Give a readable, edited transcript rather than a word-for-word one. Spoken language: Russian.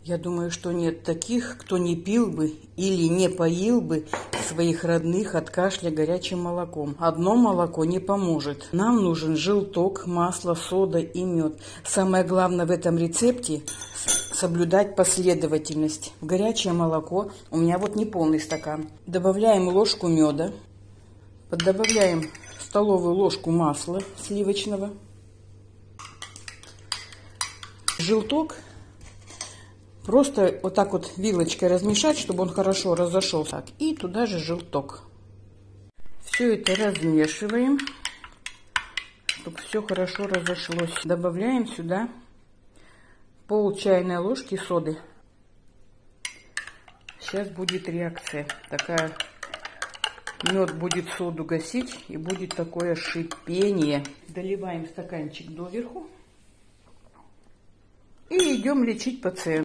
Я думаю, что нет таких, кто не пил бы или не поил бы своих родных от кашля горячим молоком. Одно молоко не поможет. Нам нужен желток, масло, сода и мед. Самое главное в этом рецепте – соблюдать последовательность. В горячее молоко, у меня вот не полный стакан, добавляем ложку меда, добавляем столовую ложку масла сливочного, желток. Просто вот так вот вилочкой размешать, чтобы он хорошо разошелся. Так, и туда же желток. Все это размешиваем, чтобы все хорошо разошлось. Добавляем сюда пол чайной ложки соды. Сейчас будет реакция такая. Мед будет соду гасить и будет такое шипение. Доливаем стаканчик доверху и идем лечить пациента.